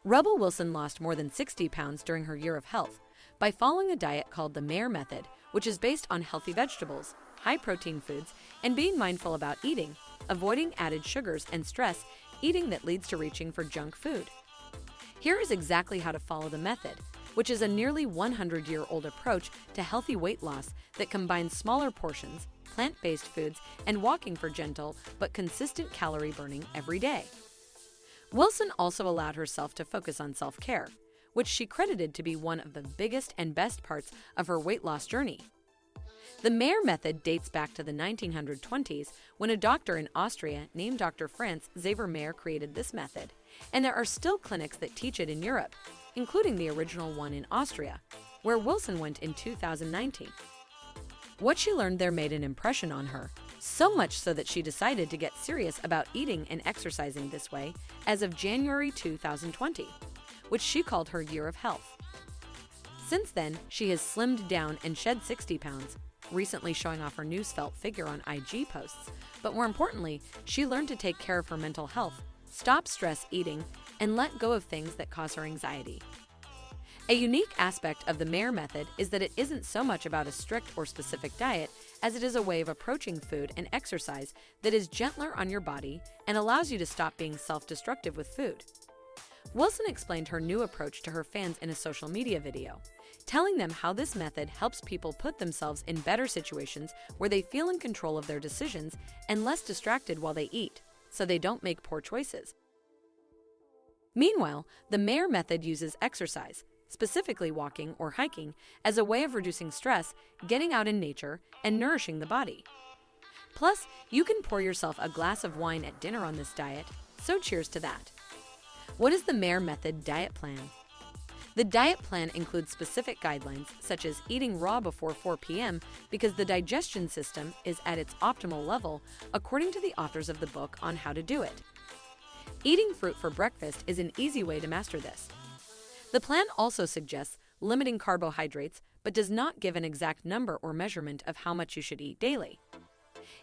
Rebel Wilson lost more than 60 pounds during her year of health by following a diet called the Mayr Method, which is based on healthy vegetables, high-protein foods, and being mindful about eating, avoiding added sugars and stress eating that leads to reaching for junk food. Here is exactly how to follow the method, which is a nearly 100-year-old approach to healthy weight loss that combines smaller portions, plant-based foods, and walking for gentle but consistent calorie burning every day. Wilson also allowed herself to focus on self-care, which she credited to be one of the biggest and best parts of her weight loss journey. The Mayr method dates back to the 1920s when a doctor in Austria named Dr. Franz Xaver Mayr created this method, and there are still clinics that teach it in Europe, including the original one in Austria, where Wilson went in 2019. What she learned there made an impression on her, so much so that she decided to get serious about eating and exercising this way as of January 2020, which she called her year of health. Since then, she has slimmed down and shed 60 pounds, recently showing off her new svelte figure on IG posts, but more importantly, she learned to take care of her mental health, stop stress eating, and let go of things that cause her anxiety. A unique aspect of the Mayr method is that it isn't so much about a strict or specific diet as it is a way of approaching food and exercise that is gentler on your body and allows you to stop being self-destructive with food. Wilson explained her new approach to her fans in a social media video, telling them how this method helps people put themselves in better situations where they feel in control of their decisions and less distracted while they eat, so they don't make poor choices. Meanwhile, the Mayr method uses exercise, specifically walking or hiking, as a way of reducing stress, getting out in nature, and nourishing the body. Plus, you can pour yourself a glass of wine at dinner on this diet, so cheers to that. What is the Mayr method diet plan? The diet plan includes specific guidelines, such as eating raw before 4 p.m. because the digestion system is at its optimal level, according to the authors of the book on how to do it. Eating fruit for breakfast is an easy way to master this. The plan also suggests limiting carbohydrates, but does not give an exact number or measurement of how much you should eat daily.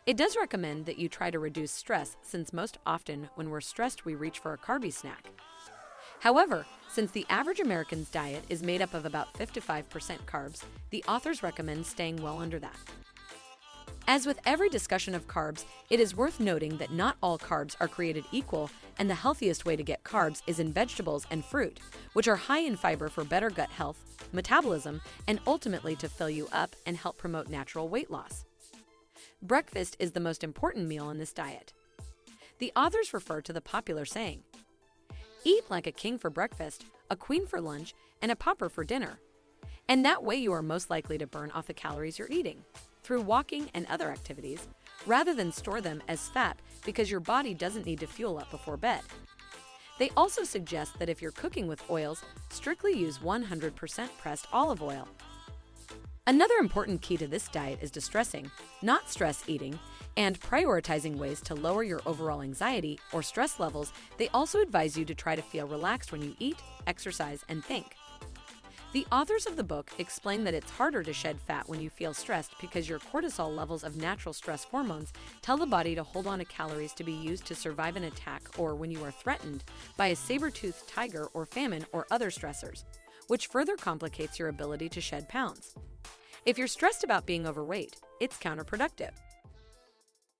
It does recommend that you try to reduce stress, since most often when we're stressed we reach for a carby snack. However, since the average American's diet is made up of about 55% carbs, the authors recommend staying well under that. As with every discussion of carbs, it is worth noting that not all carbs are created equal, and the healthiest way to get carbs is in vegetables and fruit, which are high in fiber for better gut health, metabolism, and ultimately to fill you up and help promote natural weight loss. Breakfast is the most important meal in this diet. The authors refer to the popular saying, "Eat like a king for breakfast, a queen for lunch, and a pauper for dinner." And that way you are most likely to burn off the calories you're eating through walking and other activities, rather than store them as fat because your body doesn't need to fuel up before bed. They also suggest that if you're cooking with oils, strictly use 100% pressed olive oil. Another important key to this diet is distressing, not stress eating, and prioritizing ways to lower your overall anxiety or stress levels. They also advise you to try to feel relaxed when you eat, exercise, and think. The authors of the book explain that it's harder to shed fat when you feel stressed because your cortisol levels of natural stress hormones tell the body to hold on to calories to be used to survive an attack or when you are threatened by a saber-toothed tiger or famine or other stressors, which further complicates your ability to shed pounds. If you're stressed about being overweight, it's counterproductive.